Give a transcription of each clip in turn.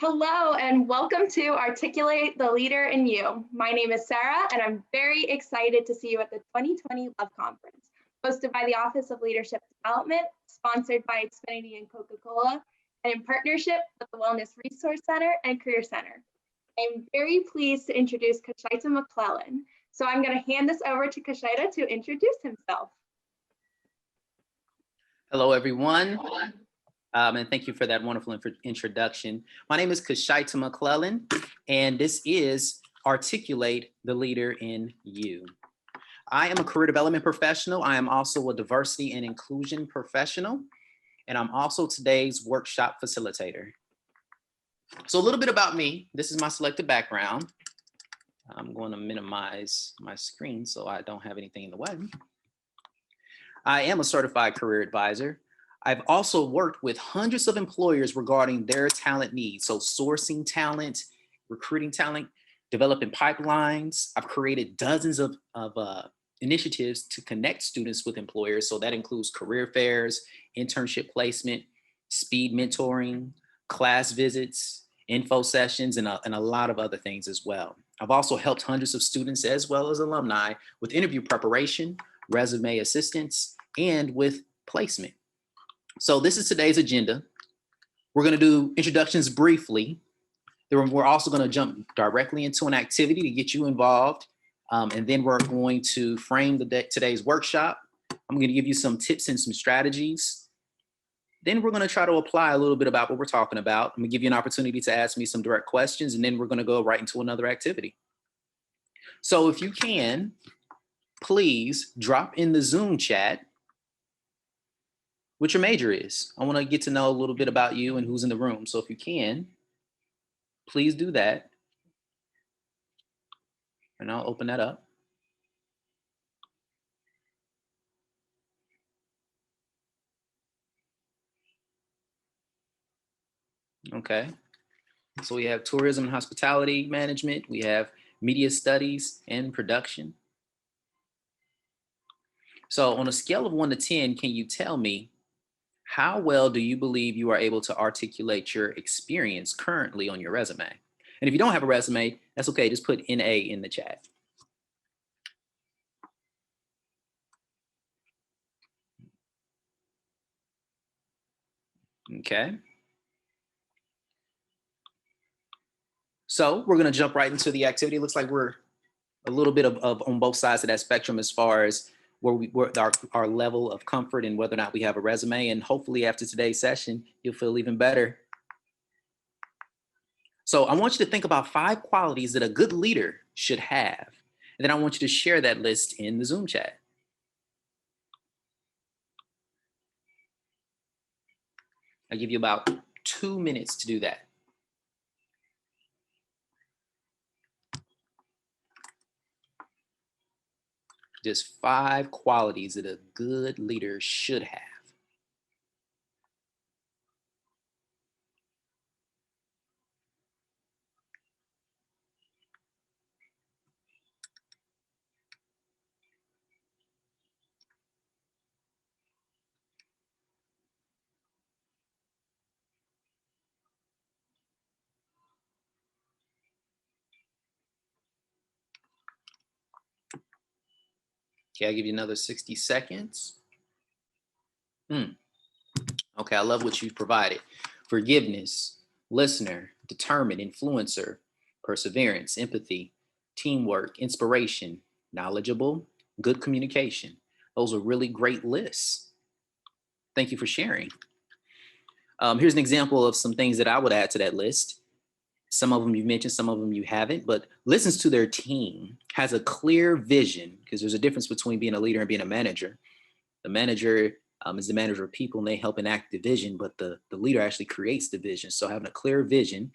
Hello and welcome to Articulate the Leader in You. My name is Sarah and I'm very excited to see you at the 2020 LeadLAB Conference, hosted by the Office of Leadership Development, sponsored by Xfinity and Coca-Cola, and in partnership with the Wellness Resource Center and Career Center. I'm very pleased to introduce Kacheyta McClellan. So I'm going to hand this over to Kacheyta to introduce himself. Hello, everyone. And thank you for that wonderful introduction. My name is Kacheyta McClellan, and this is Articulate the Leader in You. I am a career development professional. I am also a diversity and inclusion professional, and I'm also today's workshop facilitator. So a little bit about me. This is my selected background. I'm going to minimize my screen so I don't have anything in the way. I am a certified career advisor. I've also worked with hundreds of employers regarding their talent needs. So sourcing talent, recruiting talent, developing pipelines. I've created dozens of initiatives to connect students with employers. So that includes career fairs, internship placement, speed mentoring, class visits, info sessions, and a lot of other things as well. I've also helped hundreds of students as well as alumni with interview preparation, resume assistance, and with placement. So this is today's agenda. We're going to do introductions briefly. Then we're also going to jump directly into an activity to get you involved. And then we're going to frame today's workshop. I'm going to give you some tips and some strategies. Then we're going to try to apply a little bit about what we're talking about. I'm going to give you an opportunity to ask me some direct questions, and then we're going to go right into another activity. So if you can, please drop in the Zoom chat what your major is. I want to get to know a little bit about you and who's in the room. So if you can, please do that. And I'll open that up. Okay. So we have tourism and hospitality management. We have media studies and production. So on a scale of 1 to 10, can you tell me how well do you believe you are able to articulate your experience currently on your resume? And if you don't have a resume, that's okay. Just put NA in the chat. Okay. So we're going to jump right into the activity. It looks like we're a little bit of on both sides of that spectrum as far as where our level of comfort and whether or not we have a resume. And hopefully after today's session, you'll feel even better. So I want you to think about 5 qualities that a good leader should have. And then I want you to share that list in the Zoom chat. I'll give you about 2 minutes to do that. Just 5 qualities that a good leader should have. Okay, I'll give you another 60 seconds. Okay, I love what you've provided. Forgiveness, listener, determined, influencer, perseverance, empathy, teamwork, inspiration, knowledgeable, good communication. Those are really great lists. Thank you for sharing. Here's an example of some things that I would add to that list. Some of them you mentioned, some of them you haven't, but listens to their team, has a clear vision, because there's a difference between being a leader and being a manager. The manager is the manager of people and they help enact the vision, but the leader actually creates the vision. So having a clear vision,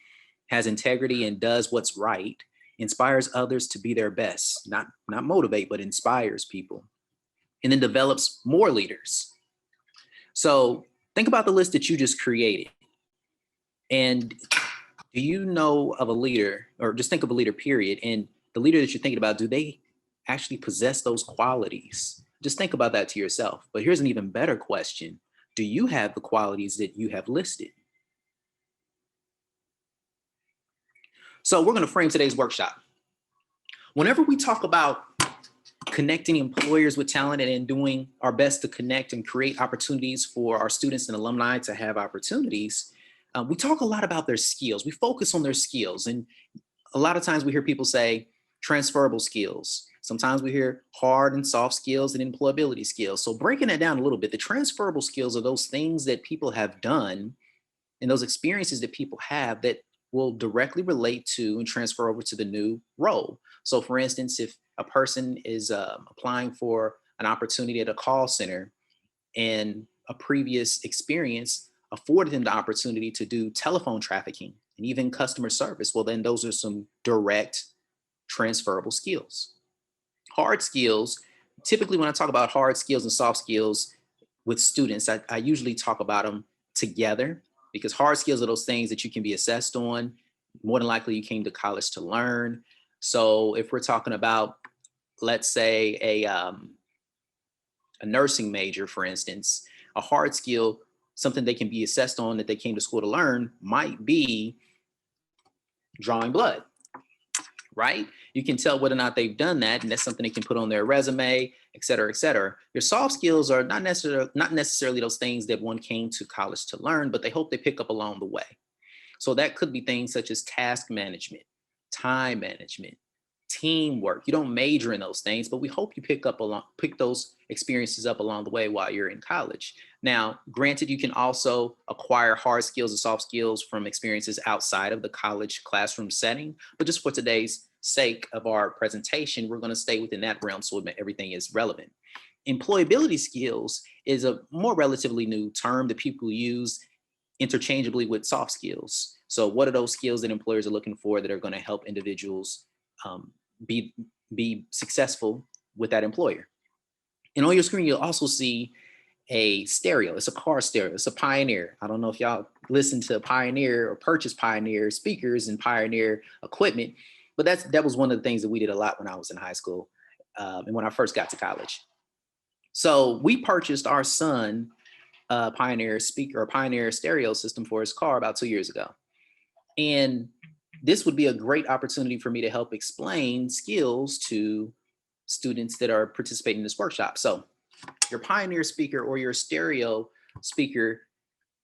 has integrity and does what's right, inspires others to be their best, not motivate, but inspires people, and then develops more leaders. So think about the list that you just created. And do you know of a leader, or just think of a leader, period, and the leader that you're thinking about, do they actually possess those qualities? Just think about that to yourself. But here's an even better question. Do you have the qualities that you have listed? So we're going to frame today's workshop. Whenever we talk about connecting employers with talent and doing our best to connect and create opportunities for our students and alumni to have opportunities, we talk a lot about their skills. We focus on their skills. And a lot of times we hear people say transferable skills. Sometimes we hear hard and soft skills and employability skills. So breaking that down a little bit, the transferable skills are those things that people have done and those experiences that people have that will directly relate to and transfer over to the new role. So for instance, if a person is applying for an opportunity at a call center and a previous experience afforded them the opportunity to do telephone trafficking and even customer service, well, then those are some direct transferable skills. Hard skills, typically when I talk about hard skills and soft skills with students, I usually talk about them together, because hard skills are those things that you can be assessed on. More than likely you came to college to learn. So if we're talking about, let's say a nursing major, for instance, a hard skill, something they can be assessed on that they came to school to learn might be drawing blood, right? You can tell whether or not they've done that, and that's something they can put on their resume, et cetera, et cetera. Your soft skills are not necessarily those things that one came to college to learn, but they hope they pick up along the way. So that could be things such as task management, time management, teamwork. You don't major in those things, but we hope you pick those experiences up along the way while you're in college. Now, granted, you can also acquire hard skills and soft skills from experiences outside of the college classroom setting, but just for today's sake of our presentation, we're going to stay within that realm so everything is relevant. Employability skills is a more relatively new term that people use interchangeably with soft skills. So what are those skills that employers are looking for that are going to help individuals be successful with that employer? And on your screen, you'll also see a stereo. It's a car stereo. It's a Pioneer. I don't know if y'all listen to Pioneer or purchase Pioneer speakers and Pioneer equipment, but that was one of the things that we did a lot when I was in high school and when I first got to college. So we purchased our son a Pioneer speaker or Pioneer stereo system for his car about 2 years ago. And this would be a great opportunity for me to help explain skills to students that are participating in this workshop. So your Pioneer speaker or your stereo speaker,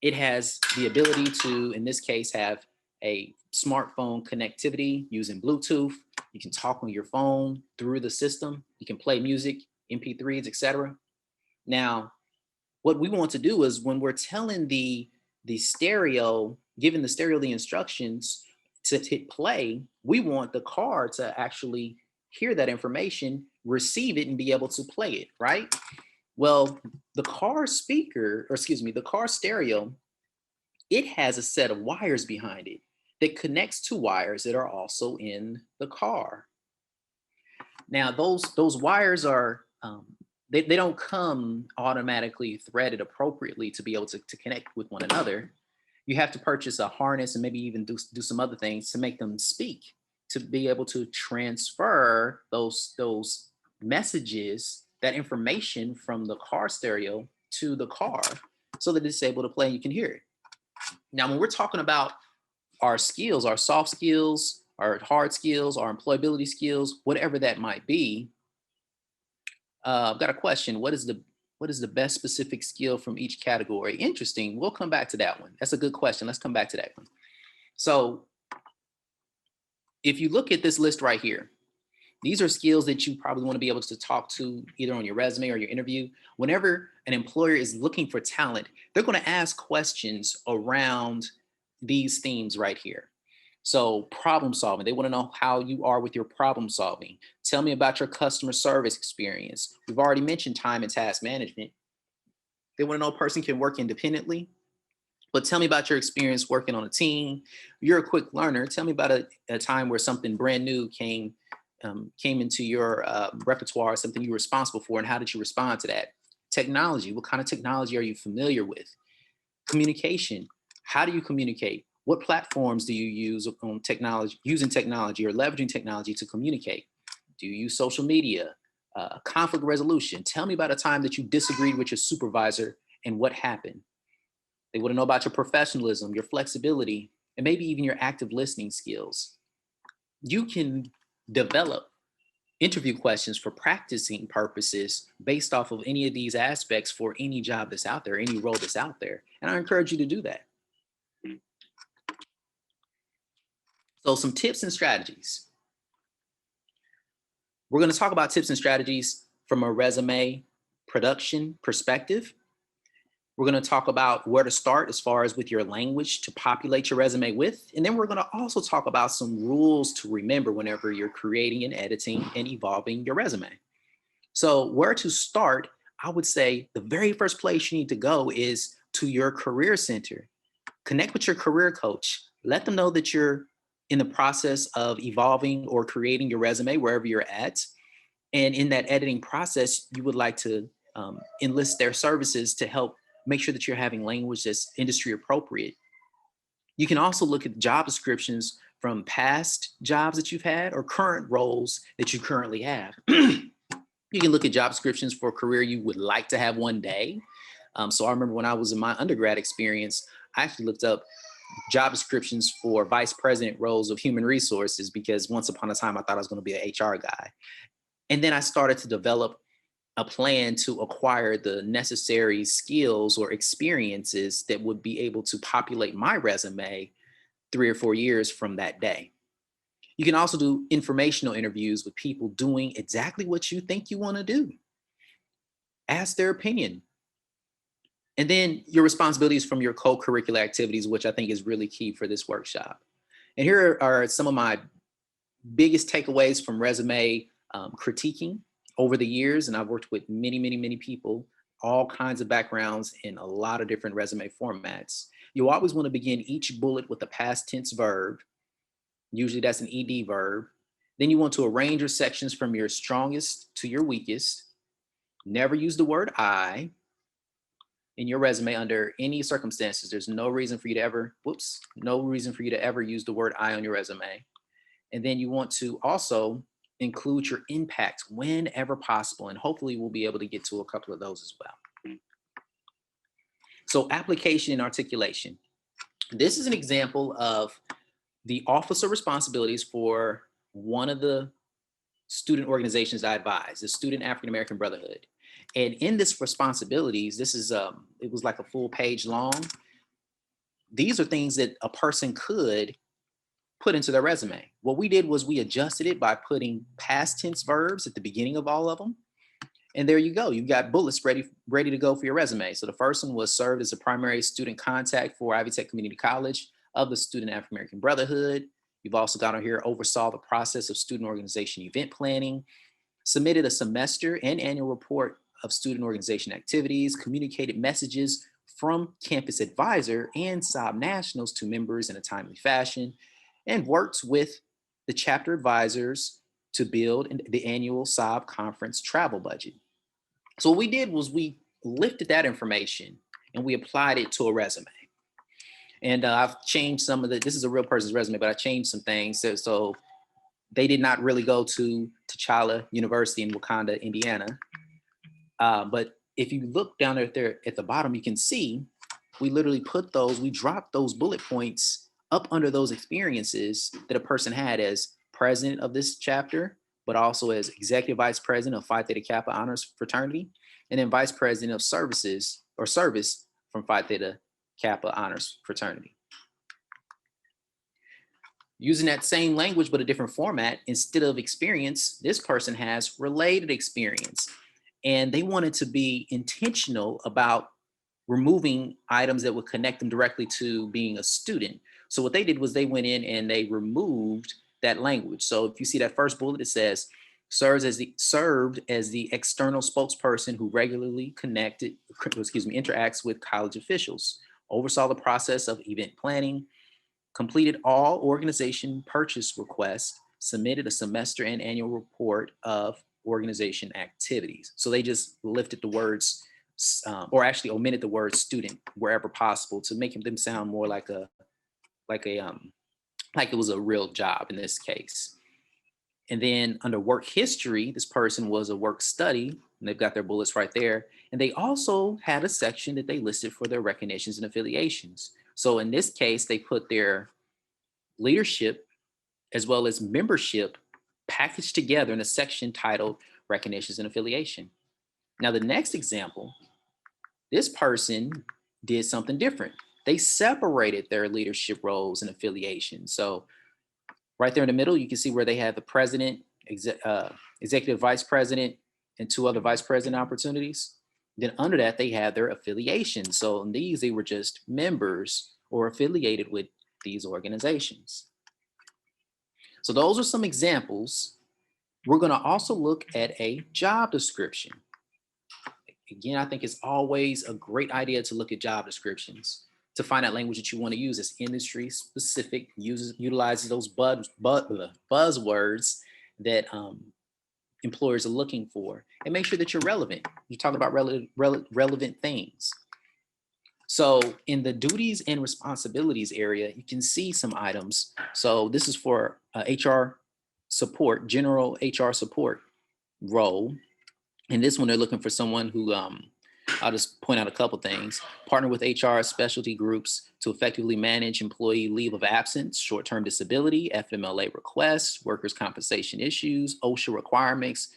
it has the ability to, in this case, have a smartphone connectivity using Bluetooth. You can talk on your phone through the system. You can play music, MP3s, etc. Now, what we want to do is when we're telling the stereo, giving the stereo the instructions to hit play, we want the car to actually hear that information, receive it, and be able to play it, right? Well, the car speaker, or excuse me, the car stereo, it has a set of wires behind it that connects to wires that are also in the car. Now, those wires are, they don't come automatically threaded appropriately to be able to connect with one another. You have to purchase a harness and maybe even do some other things to make them speak, to be able to transfer those messages, that information from the car stereo to the car so that it's able to play and you can hear it. Now, when we're talking about our skills, our soft skills, our hard skills, our employability skills, whatever that might be, I've got a question. What is the best specific skill from each category? Interesting. We'll come back to that one. That's a good question. Let's come back to that one. So if you look at this list right here, these are skills that you probably want to be able to talk to either on your resume or your interview. Whenever an employer is looking for talent, they're going to ask questions around these themes right here. So problem solving, they want to know how you are with your problem solving. Tell me about your customer service experience. We've already mentioned time and task management. They want to know a person can work independently, but tell me about your experience working on a team. You're a quick learner. Tell me about a time where something brand new came into your repertoire, something you were responsible for, and how did you respond to that? Technology, what kind of technology are you familiar with? Communication, how do you communicate? What platforms do you use on technology, using technology or leveraging technology to communicate? Do you use social media? Conflict resolution, tell me about a time that you disagreed with your supervisor and what happened. They want to know about your professionalism, your flexibility, and maybe even your active listening skills. you can develop interview questions for practicing purposes based off of any of these aspects for any job that's out there, any role that's out there. And I encourage you to do that. So some tips and strategies. We're going to talk about tips and strategies from a resume production perspective. We're going to talk about where to start as far as with your language to populate your resume with. And then we're going to also talk about some rules to remember whenever you're creating and editing and evolving your resume. So where to start, I would say the very first place you need to go is to your career center. Connect with your career coach. Let them know that you're in the process of evolving or creating your resume wherever you're at. And in that editing process, you would like to enlist their services to help make sure that you're having language that's industry appropriate. You can also look at job descriptions from past jobs that you've had or current roles that you currently have. You can look at job descriptions for a career you would like to have one day. So I remember when I was in my undergrad experience, I actually looked up job descriptions for vice president roles of human resources because once upon a time I thought I was going to be an HR guy. And then I started to develop a plan to acquire the necessary skills or experiences that would be able to populate my resume 3 or 4 years from that day. You can also do informational interviews with people doing exactly what you think you want to do. Ask their opinion. And then your responsibilities from your co-curricular activities, which I think is really key for this workshop. And here are some of my biggest takeaways from resume critiquing over the years. And I've worked with many, many, many people, all kinds of backgrounds in a lot of different resume formats. You always want to begin each bullet with a past tense verb. Usually that's an ED verb. Then you want to arrange your sections from your strongest to your weakest. Never use the word I in your resume under any circumstances. There's no reason for you to ever, no reason for you to ever use the word I on your resume. And then you want to also include your impact whenever possible. And hopefully we'll be able to get to a couple of those as well. So application and articulation. This is an example of the officer responsibilities for one of the student organizations I advise, the Student African American Brotherhood. And in this responsibilities, this is, it was like a full page long. These are things that a person could put into their resume. What we did was we adjusted it by putting past tense verbs at the beginning of all of them. And there you go. You've got bullets ready to go for your resume. So the first one was served as a primary student contact for Ivy Tech Community College of the Student African American Brotherhood. You've also got on here, oversaw the process of student organization event planning, submitted a semester and annual report of student organization activities, communicated messages from campus advisor and SOB nationals to members in a timely fashion, and worked with the chapter advisors to build the annual SOB conference travel budget. So what we did was we lifted that information and we applied it to a resume. And I've changed some of this is a real person's resume, but I changed some things. So they did not really go to T'Challa University in Wakanda, Indiana. But if you look down there at the bottom, you can see we literally we dropped those bullet points up under those experiences that a person had as president of this chapter, but also as executive vice president of Phi Theta Kappa Honors Fraternity, and then vice president of service from Phi Theta Kappa Honors Fraternity. Using that same language, but a different format, instead of experience, this person has related experience. And they wanted to be intentional about removing items that would connect them directly to being a student. So what they did was they went in and they removed that language. So if you see that first bullet, it says, served as the external spokesperson who regularly interacts with college officials, oversaw the process of event planning, completed all organization purchase requests, submitted a semester and annual report of organization activities. So they just lifted the words, or actually omitted the word student wherever possible to make them sound more like it was a real job in this case. And then under work history, this person was a work study, and they've got their bullets right there. And they also had a section that they listed for their recognitions and affiliations. So in this case, they put their leadership as well as membership packaged together in a section titled Recognitions and Affiliation. Now, the next example, this person did something different. They separated their leadership roles and affiliations. So right there in the middle, you can see where they have the president, executive vice president, and 2 other vice president opportunities. Then under that, they have their affiliations. So in these, they were just members or affiliated with these organizations. So those are some examples. We're going to also look at a job description. Again, I think it's always a great idea to look at job descriptions to find out language that you want to use as industry specific, utilizes those buzzwords that employers are looking for, and make sure that you're relevant. You talk about relevant things. So in the duties and responsibilities area, you can see some items. So this is for HR support, general HR support role. And this one, they're looking for someone who, I'll just point out a couple things. Partner with HR specialty groups to effectively manage employee leave of absence, short-term disability, FMLA requests, workers' compensation issues, OSHA requirements,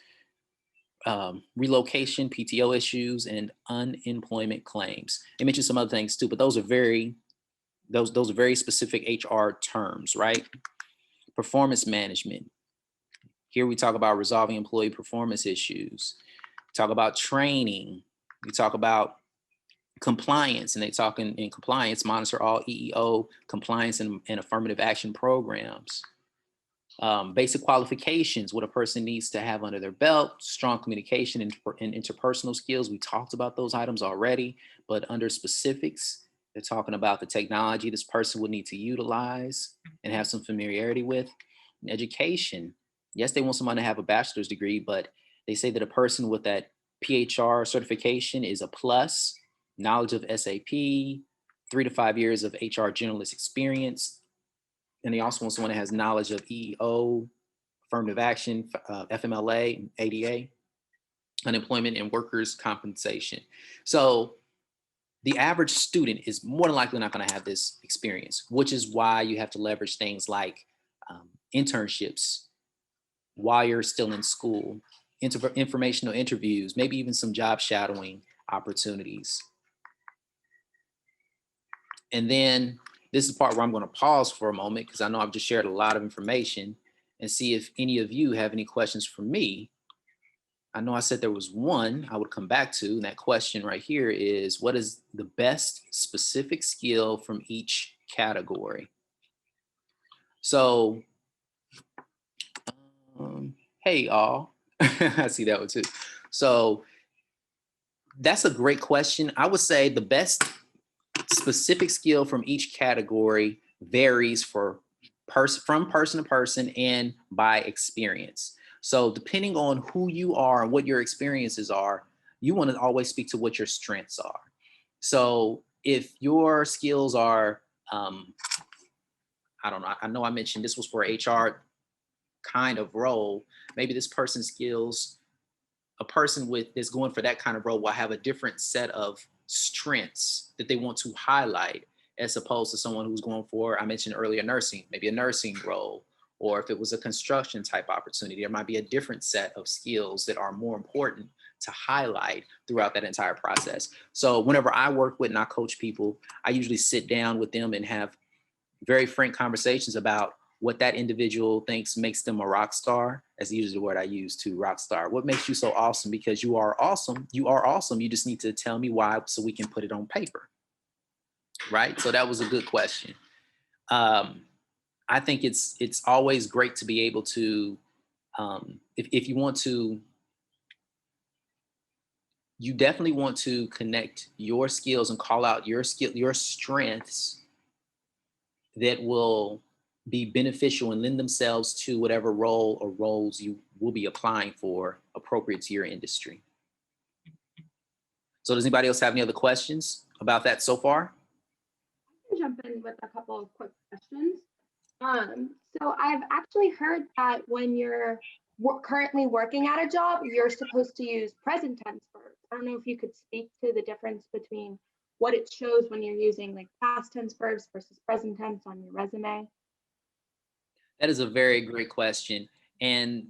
relocation, PTO issues, and unemployment claims. They mentioned some other things too, but those are very specific HR terms, right? Performance management. Here we talk about resolving employee performance issues. Talk about training. We talk about compliance, and they talk in compliance, monitor all EEO compliance and affirmative action programs. Basic qualifications, what a person needs to have under their belt, strong communication and interpersonal skills. We talked about those items already, but under specifics, they're talking about the technology this person would need to utilize and have some familiarity with. And education, yes, they want someone to have a bachelor's degree, but they say that a person with that PHR certification is a plus. Knowledge of SAP, 3 to 5 years of HR generalist experience. And they also want someone that has knowledge of EEO, affirmative action, FMLA, ADA, unemployment and workers' compensation. So the average student is more than likely not going to have this experience, which is why you have to leverage things like internships while you're still in school, informational interviews, maybe even some job shadowing opportunities. And then this is the part where I'm going to pause for a moment because I know I've just shared a lot of information, and see if any of you have any questions for me. I know I said there was one I would come back to, and that question right here is, what is the best specific skill from each category? So, hey, all. I see that one too. So that's a great question. I would say the best specific skill from each category varies from person to person and by experience. So depending on who you are and what your experiences are, you want to always speak to what your strengths are. So if your skills are, I don't know, I know I mentioned this was for HR kind of role, maybe this person's skills, a person that's going for that kind of role will have a different set of strengths that they want to highlight, as opposed to someone who's going for, I mentioned earlier, nursing, maybe a nursing role, or if it was a construction type opportunity, there might be a different set of skills that are more important to highlight throughout that entire process. So whenever I work with and I coach people, I usually sit down with them and have very frank conversations about what that individual thinks makes them a rock star. That's usually the word I use too, rock star. What makes you so awesome? Because you are awesome. You are awesome. You just need to tell me why so we can put it on paper. Right? So that was a good question. I think it's always great to be able to, if you want to, you definitely want to connect your skills and call out your strengths that will be beneficial and lend themselves to whatever role or roles you will be applying for appropriate to your industry. So does anybody else have any other questions about that so far? I can jump in with a couple of quick questions. So I've actually heard that when you're currently working at a job, you're supposed to use present tense verbs. I don't know if you could speak to the difference between what it shows when you're using like past tense verbs versus present tense on your resume. That is a very great question. And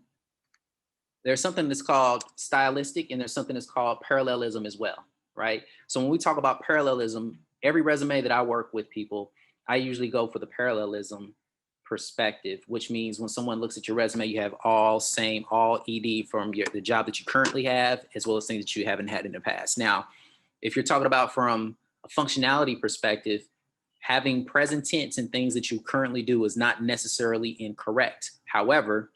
there's something that's called stylistic and there's something that's called parallelism as well, right? So when we talk about parallelism, every resume that I work with people, I usually go for the parallelism perspective, which means when someone looks at your resume, you have all ED from the job that you currently have, as well as things that you haven't had in the past. Now, if you're talking about from a functionality perspective, having present tense and things that you currently do is not necessarily incorrect. However,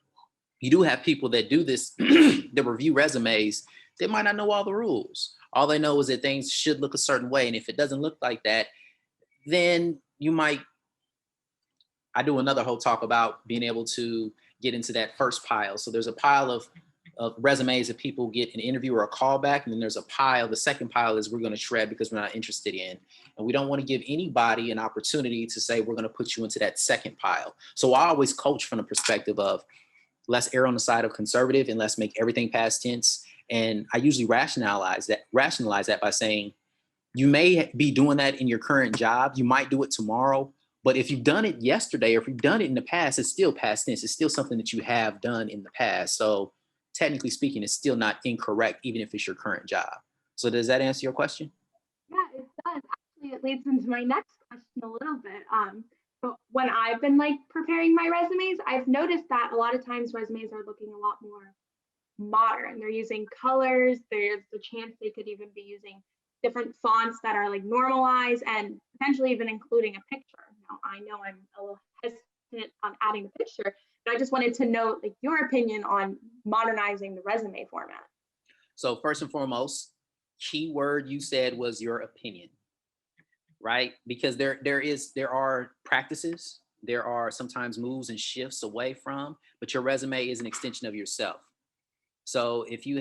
you do have people that do this, that review resumes, they might not know all the rules. All they know is that things should look a certain way. And if it doesn't look like that, then you might, I do another whole talk about being able to get into that first pile. So there's a pile of resumes that people get an interview or a call back. And then there's a pile, the second pile is we're going to shred because we're not interested in. And we don't want to give anybody an opportunity to say, we're going to put you into that second pile. So I always coach from the perspective of, let's err on the side of conservative and let's make everything past tense. And I usually rationalize that by saying, you may be doing that in your current job. You might do it tomorrow, but if you've done it yesterday, or if you've done it in the past, it's still past tense. It's still something that you have done in the past. So technically speaking, it's still not incorrect, even if it's your current job. So does that answer your question? Yeah, it does. Actually, it leads into my next question a little bit. But when I've been like preparing my resumes, I've noticed that a lot of times resumes are looking a lot more modern. They're using colors. There's the chance they could even be using different fonts that are like normalized and potentially even including a picture. Now, I know I'm a little hesitant on adding the picture, but I just wanted to know like your opinion on modernizing the resume format. So first and foremost, key word you said was your opinion, right? Because there are practices, there are sometimes moves and shifts away from, but your resume is an extension of yourself. So if you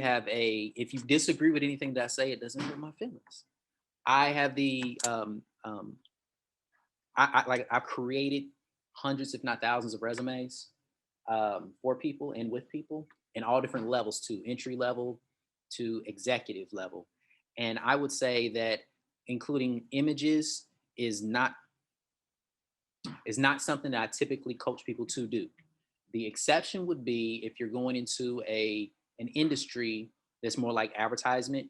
disagree with anything that I say, it doesn't hurt my feelings. I have I've created hundreds, if not thousands of resumes for people and with people in all different levels, to entry level to executive level. And I would say that including images is not something that I typically coach people to do. The exception would be if you're going into an industry that's more like advertisement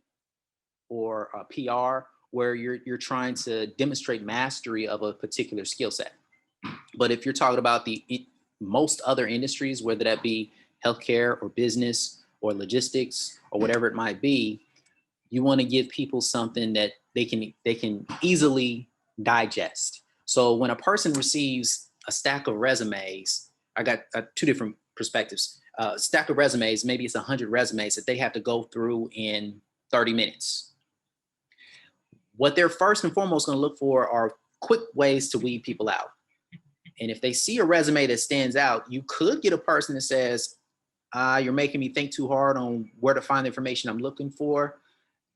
or PR, where you're trying to demonstrate mastery of a particular skill set. But if you're talking about most other industries, whether that be healthcare or business or logistics or whatever it might be, you want to give people something that they can easily digest. So when a person receives a stack of resumes, I got two different perspectives. Stack of resumes, maybe it's 100 resumes that they have to go through in 30 minutes. What they're first and foremost going to look for are quick ways to weed people out. And if they see a resume that stands out, you could get a person that says, you're making me think too hard on where to find the information I'm looking for.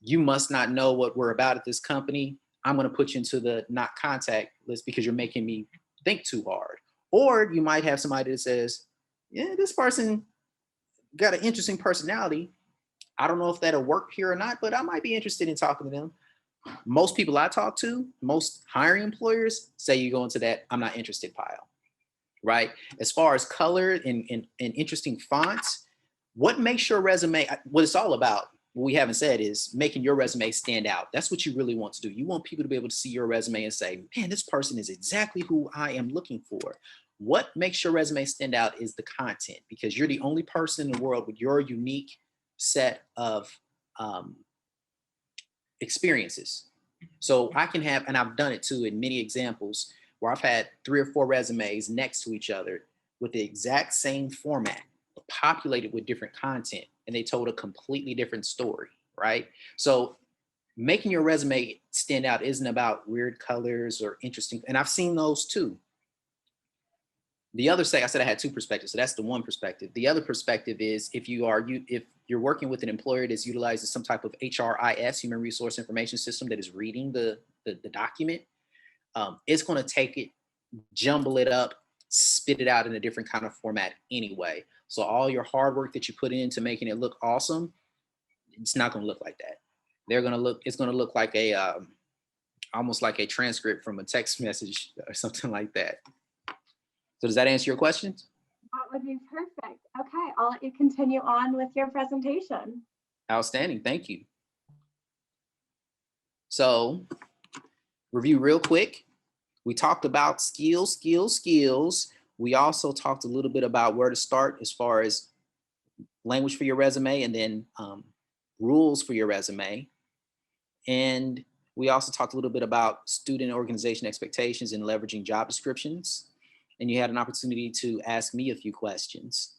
You must not know what we're about at this company. I'm going to put you into the not contact list because you're making me think too hard. Or you might have somebody that says, yeah, this person got an interesting personality. I don't know if that'll work here or not, but I might be interested in talking to them. Most people I talk to, most hiring employers say you go into that I'm not interested pile, right? As far as color and interesting fonts, what makes your resume, what it's all about, what we haven't said is making your resume stand out. That's what you really want to do. You want people to be able to see your resume and say, man, this person is exactly who I am looking for. What makes your resume stand out is the content, because you're the only person in the world with your unique set of experiences. So I can have, and I've done it too in many examples where I've had 3 or 4 resumes next to each other with the exact same format, populated with different content, and they told a completely different story, right? So making your resume stand out isn't about weird colors or interesting, and I've seen those too. The other side, I said I had 2 perspectives, so that's the one perspective. The other perspective is if you're working with an employer that's utilizing some type of HRIS, human resource information system, that is reading the document, it's going to take it, jumble it up, spit it out in a different kind of format anyway. So all your hard work that you put into making it look awesome, it's not going to look like that. It's going to look like almost like a transcript from a text message or something like that. So does that answer your questions? would be perfect. Okay, I'll let you continue on with your presentation. Outstanding, thank you. So, review real quick. We talked about skills. We also talked a little bit about where to start as far as language for your resume, and then rules for your resume. And we also talked a little bit about student organization expectations and leveraging job descriptions. And you had an opportunity to ask me a few questions.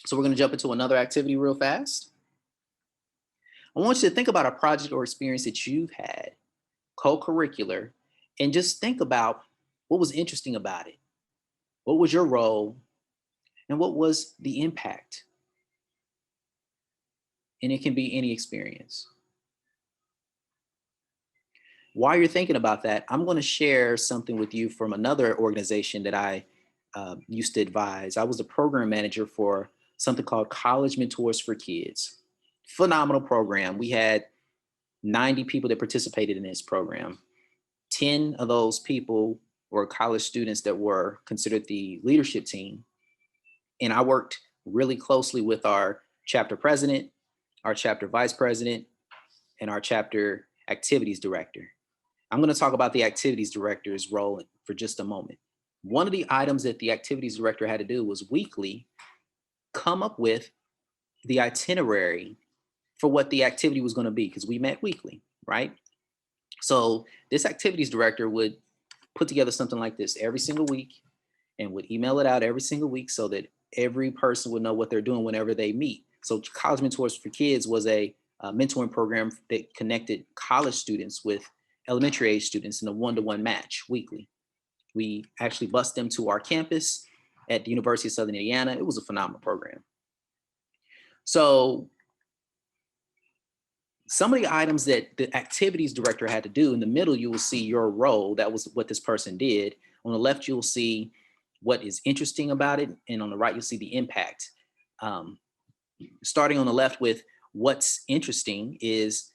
So we're going to jump into another activity real fast. I want you to think about a project or experience that you've had, co-curricular, and just think about what was interesting about it. What was your role? And what was the impact? And it can be any experience. While you're thinking about that, I'm going to share something with you from another organization that I used to advise. I was a program manager for something called College Mentors for Kids. Phenomenal program. We had 90 people that participated in this program. 10 of those people were college students that were considered the leadership team. And I worked really closely with our chapter president, our chapter vice president, and our chapter activities director. I'm going to talk about the activities director's role for just a moment. One of the items that the activities director had to do was weekly come up with the itinerary for what the activity was going to be, because we met weekly, right? So this activities director would put together something like this every single week and would email it out every single week so that every person would know what they're doing whenever they meet. So College Mentors for Kids was a mentoring program that connected college students with elementary age students in a one-to-one match weekly. We actually bused them to our campus at the University of Southern Indiana. It was a phenomenal program. So some of the items that the activities director had to do, in the middle, you will see your role. That was what this person did. On the left, you'll see what is interesting about it. And on the right, you'll see the impact. Starting on the left with what's interesting is,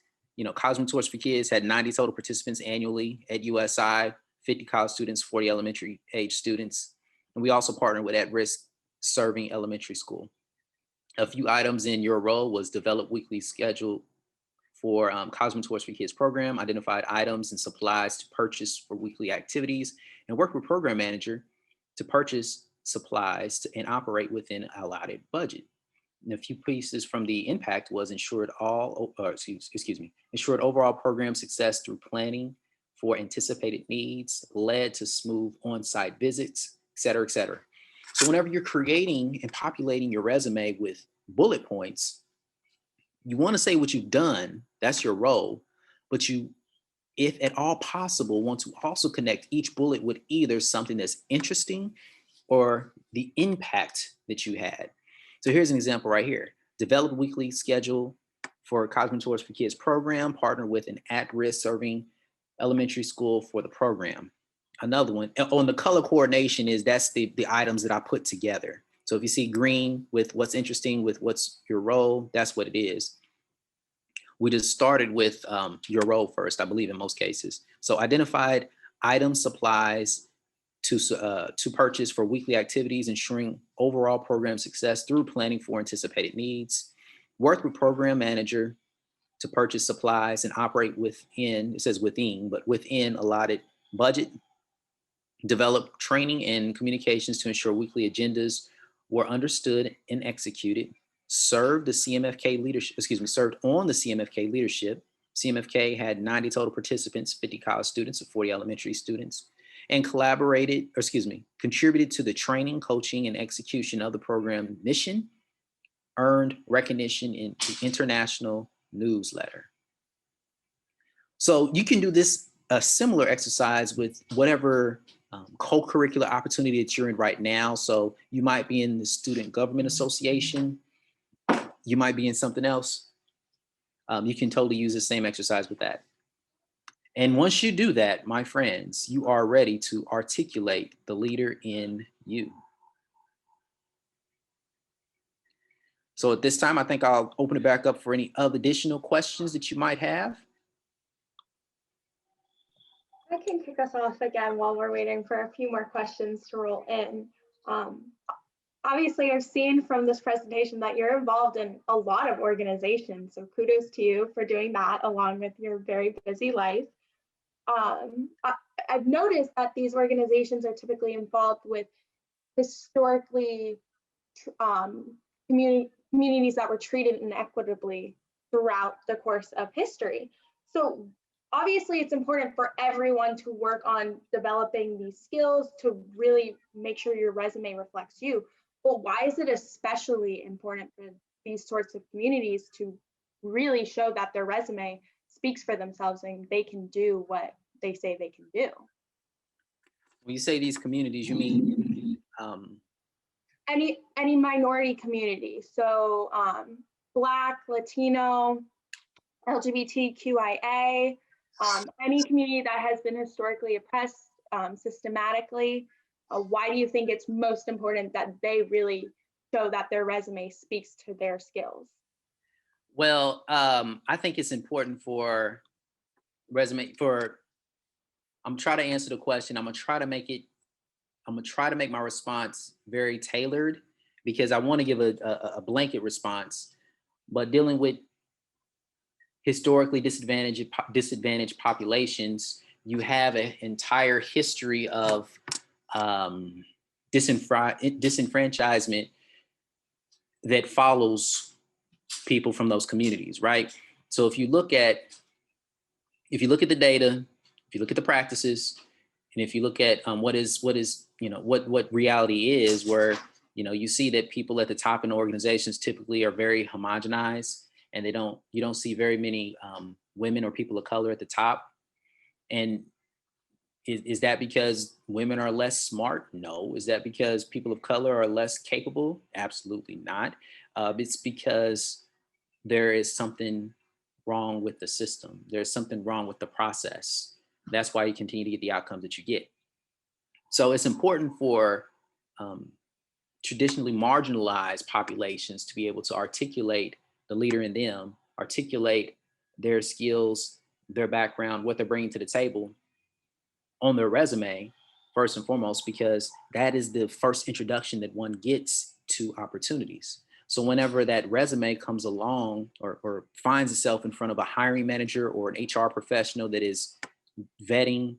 College Mentors for Kids had 90 total participants annually at USI, 50 college students, 40 elementary age students. And we also partnered with at-risk serving elementary school. A few items in your role was develop weekly schedule for College Mentors for Kids program, identified items and supplies to purchase for weekly activities, and work with program manager to purchase supplies and operate within allotted budget. And a few pieces from the impact was ensured overall program success through planning for anticipated needs, led to smooth on-site visits, et cetera, et cetera. So whenever you're creating and populating your resume with bullet points, you want to say what you've done, that's your role, but you, if at all possible, want to also connect each bullet with either something that's interesting or the impact that you had. So here's an example right here. Develop a weekly schedule for College Mentors for Kids program, partner with an at-risk serving elementary school for the program. Another one, on the color coordination that's the items that I put together. So if you see green with what's interesting, with what's your role, that's what it is. We just started with your role first, I believe in most cases. So identified items, supplies, to purchase for weekly activities, ensuring overall program success through planning for anticipated needs. Work with program manager to purchase supplies and operate within, it says within, but within allotted budget. Develop training and communications to ensure weekly agendas were understood and executed. Served the CMFK leadership, served on the CMFK leadership. CMFK had 90 total participants, 50 college students and 40 elementary students, and contributed to the training, coaching, and execution of the program mission, earned recognition in the international newsletter. So you can do this, a similar exercise with whatever co-curricular opportunity that you're in right now. So you might be in the Student Government Association, you might be in something else. You can totally use the same exercise with that. And once you do that, my friends, you are ready to articulate the leader in you. So at this time, I think I'll open it back up for any other additional questions that you might have. I can kick us off again while we're waiting for a few more questions to roll in. Obviously, I've seen from this presentation that you're involved in a lot of organizations. So kudos to you for doing that along with your very busy life. I've noticed that these organizations are typically involved with historically communities that were treated inequitably throughout the course of history. So obviously it's important for everyone to work on developing these skills to really make sure your resume reflects you. But why is it especially important for these sorts of communities to really show that their resume speaks for themselves and they can do what they say they can do? When you say these communities, you mean Any minority community, so Black, Latino, LGBTQIA, any community that has been historically oppressed systematically. Why do you think it's most important that they really show that their resume speaks to their skills? well, I think it's important for resume for. I'm trying to answer the question. I'm gonna try to make it. I'm gonna try to make my response very tailored because I want to give a blanket response, but dealing with historically disadvantaged populations, you have an entire history of um, disenfranchisement that follows people from those communities, right? So if you look at the data, if you look at the practices, and if you look at what is what reality is, where you see that people at the top in organizations typically are very homogenized, and you don't see very many women or people of color at the top. And is that because women are less smart? No. Is that because people of color are less capable? Absolutely not. It's because there is something wrong with the system. There's something wrong with the process. That's why you continue to get the outcomes that you get. So it's important for um, traditionally marginalized populations to be able to articulate the leader in them, articulate their skills, their background, what they're bringing to the table on their resume, first and foremost, because that is the first introduction that one gets to opportunities. So whenever that resume comes along or finds itself in front of a hiring manager or an HR professional that is vetting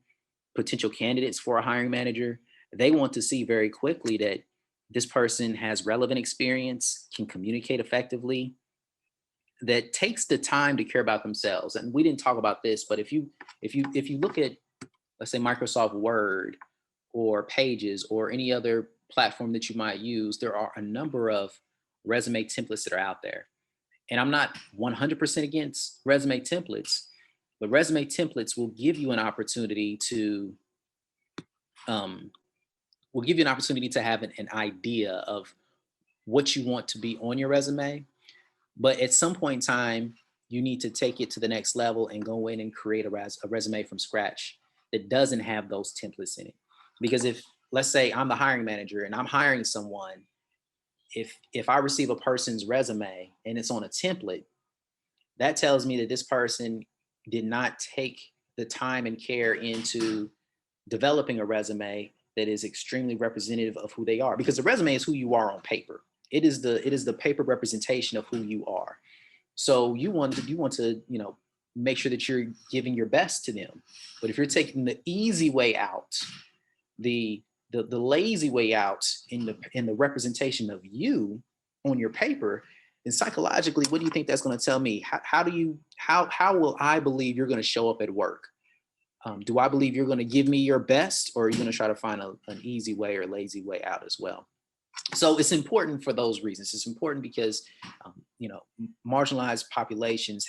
potential candidates for a hiring manager, they want to see very quickly that this person has relevant experience, can communicate effectively, that takes the time to care about themselves. And we didn't talk about this, but if you look at, let's say, Microsoft Word or Pages or any other platform that you might use, there are a number of resume templates that are out there. And I'm not 100% against resume templates, but resume templates will give you an opportunity to have an idea of what you want to be on your resume. But at some point in time, you need to take it to the next level and go in and create a resume from scratch that doesn't have those templates in it. Because if, let's say, I'm the hiring manager and I'm hiring someone, if I receive a person's resume and it's on a template, that tells me that this person did not take the time and care into developing a resume that is extremely representative of who they are, because the resume is who you are on paper. It is the paper representation of who you are. So you want to make sure that you're giving your best to them. But if you're taking the easy way out, the lazy way out in the representation of you on your paper, then psychologically, what do you think that's going to tell me? How will I believe you're going to show up at work? Do I believe you're going to give me your best, or are you going to try to find an easy way or lazy way out as well? So it's important for those reasons. It's important because marginalized populations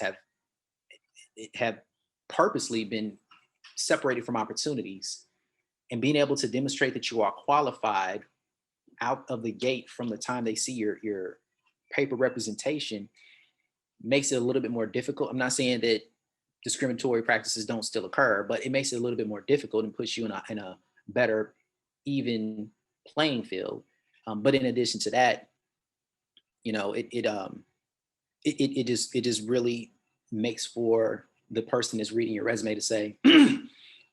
have purposely been separated from opportunities, and being able to demonstrate that you are qualified out of the gate from the time they see your paper representation makes it a little bit more difficult. I'm not saying that discriminatory practices don't still occur, but it makes it a little bit more difficult and puts you in a better, even playing field. But in addition to that, it just really makes for the person that's reading your resume to say,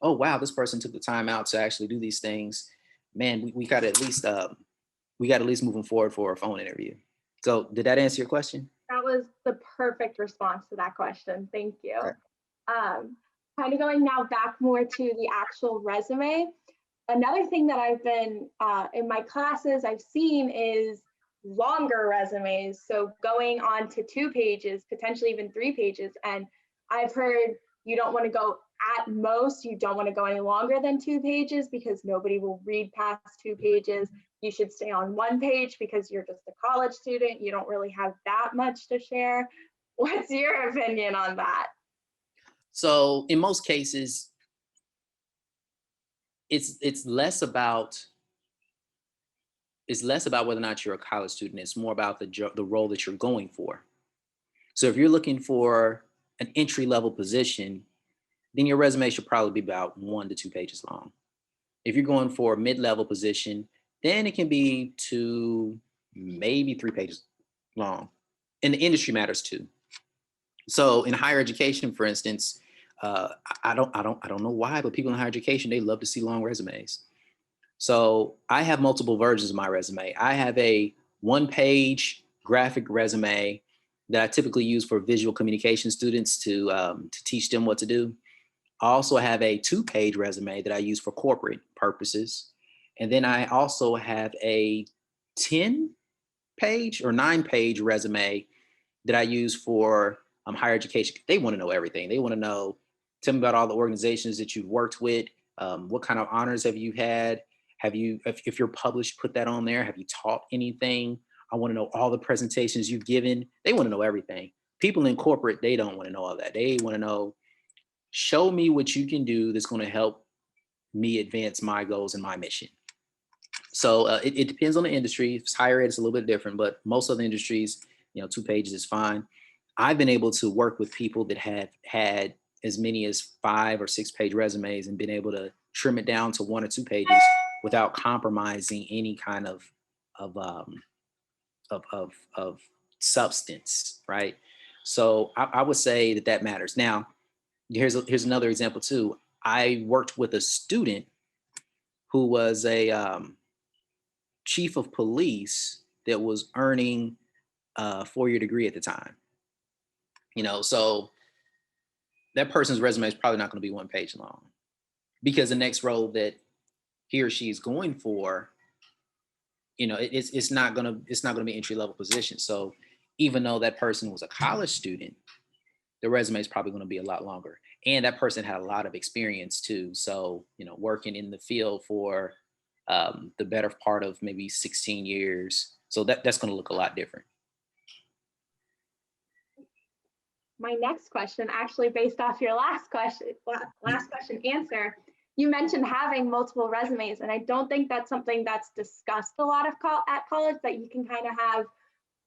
oh wow, this person took the time out to actually do these things. Man, we got to at least we got at least moving forward for a phone interview. So did that answer your question? That was the perfect response to that question. Thank you. Okay. Kind of going now back more to the actual resume. Another thing that I've been in my classes I've seen is longer resumes. So going on to 2 pages, potentially even 3 pages. And I've heard you don't want to go at most, you don't want to go any longer than 2 pages because nobody will read past 2 pages. You should stay on 1 page because you're just a college student. You don't really have that much to share. What's your opinion on that? So in most cases, it's less about whether or not you're a college student. It's more about the role that you're going for. So if you're looking for an entry level position, then your resume should probably be about 1 to 2 pages long. If you're going for a mid-level position, then it can be 2, maybe 3 pages long. And the industry matters too. So in higher education, for instance, I don't know why, but people in higher education, they love to see long resumes. So I have multiple versions of my resume. I have a 1-page graphic resume that I typically use for visual communication students to teach them what to do. I also have a 2-page resume that I use for corporate purposes. And then I also have a 10-page or 9-page resume that I use for higher education. They want to know everything. They want to know, tell me about all the organizations that you've worked with. What kind of honors have you had? Have you, if you're published, put that on there. Have you taught anything? I want to know all the presentations you've given. They want to know everything. People in corporate, they don't want to know all that. They want to know, show me what you can do that's going to help me advance my goals and my mission. So it depends on the industry. If it's higher ed, it's a little bit different, but most other industries, 2 pages is fine. I've been able to work with people that have had as many as 5 or 6-page resumes and been able to trim it down to 1 or 2 pages without compromising any kind of substance, right? So I would say that matters. Now, here's another example too. I worked with a student who was a chief of police that was earning a 4-year degree at the time. So that person's resume is probably not going to be 1 page long, because the next role that he or she is going for, it's not going to be entry level position. So even though that person was a college student, the resume is probably going to be a lot longer. And that person had a lot of experience too. So, working in the field for the better part of maybe 16 years. So that's going to look a lot different. My next question, actually based off your last question answer, you mentioned having multiple resumes, and I don't think that's something that's discussed a lot at college, that you can kind of have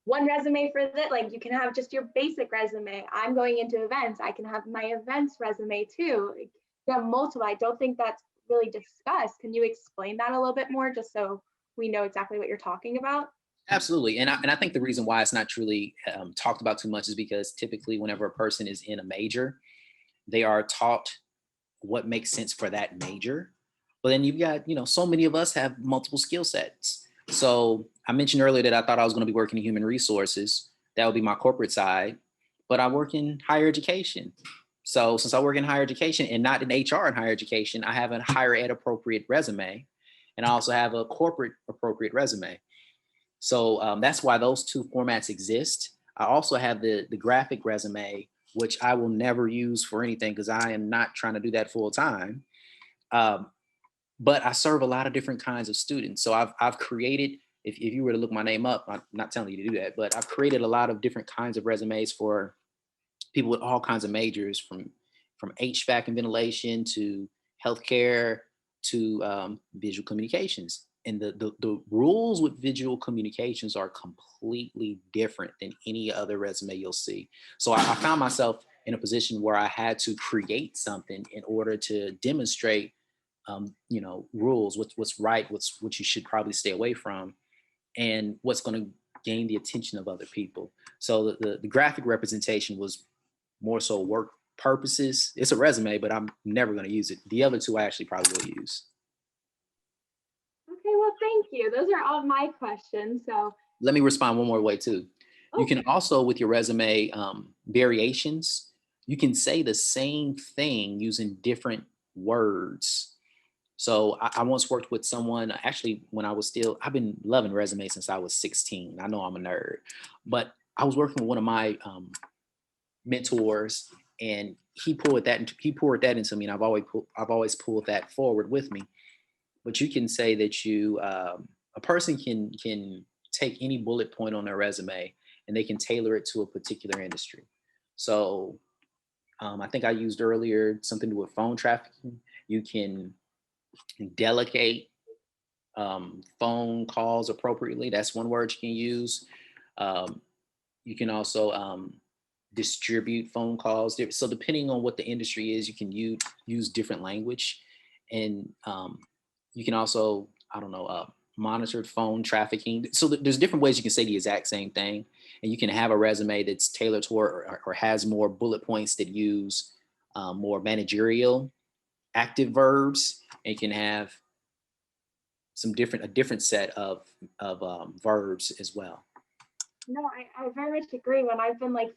1 resume for that. Like, you can have just your basic resume. I'm going into events, I can have my events resume too. Like, you have multiple. I don't think that's really discussed. Can you explain that a little bit more, just so we know exactly what you're talking about? Absolutely. And I think the reason why it's not truly talked about too much is because typically whenever a person is in a major, they are taught what makes sense for that major. But then you've got, so many of us have multiple skill sets. So I mentioned earlier that I thought I was going to be working in human resources. That would be my corporate side, but I work in higher education. So since I work in higher education and not in HR in higher education, I have a higher ed appropriate resume, and I also have a corporate appropriate resume. So that's why those 2 formats exist. I also have the graphic resume, which I will never use for anything because I am not trying to do that full time. But I serve a lot of different kinds of students. So I've created, if you were to look my name up, I'm not telling you to do that, but I've created a lot of different kinds of resumes for people with all kinds of majors, from HVAC and ventilation to healthcare to visual communications. And the rules with visual communications are completely different than any other resume you'll see. So I found myself in a position where I had to create something in order to demonstrate, rules, what's right, what you should probably stay away from, and what's going to gain the attention of other people. So the graphic representation was more so work purposes. It's a resume, but I'm never going to use it. The other 2 I actually probably will use. Okay, well, thank you. Those are all my questions. So Let me respond one more way too. You okay. can also, with your resume variations, you can say the same thing using different words. So I once worked with someone, actually, when I've been loving resumes since I was 16. I know I'm a nerd, but I was working with one of my mentors, and he poured that into me, and I've always pulled that forward with me. But you can say that a person can take any bullet point on their resume and they can tailor it to a particular industry. So I think I used earlier something to do with phone trafficking. You can delegate phone calls appropriately. That's one word you can use. Um, you can also distribute phone calls. So depending on what the industry is, you can use different language, and you can also, I don't know, monitored phone trafficking. So there's different ways you can say the exact same thing, and you can have a resume that's tailored toward or has more bullet points that use more managerial active verbs, and you can have a different set of verbs as well. No, I very much agree. When I've been like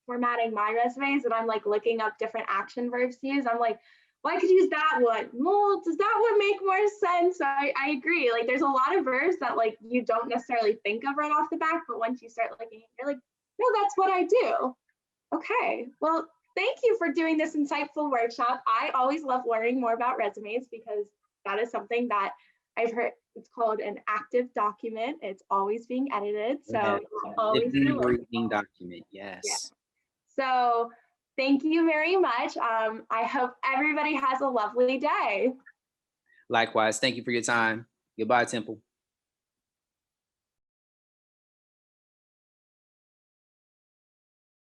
formatting my resumes and I'm like looking up different action verbs to use, I'm like, well, I could use that one. Well, does that one make more sense? I agree. Like there's a lot of verbs that like you don't necessarily think of right off the bat, but once you start looking, you're like, no, that's what I do. Okay. Well, thank you for doing this insightful workshop. I always love learning more about resumes because that is something that I've heard. It's called an active document. It's always being edited. So Yeah. you'll always be Living, learning. breathing document. Yeah. Yes. So thank you very much. I hope everybody has a lovely day. Likewise. Thank you for your time. Goodbye, Temple.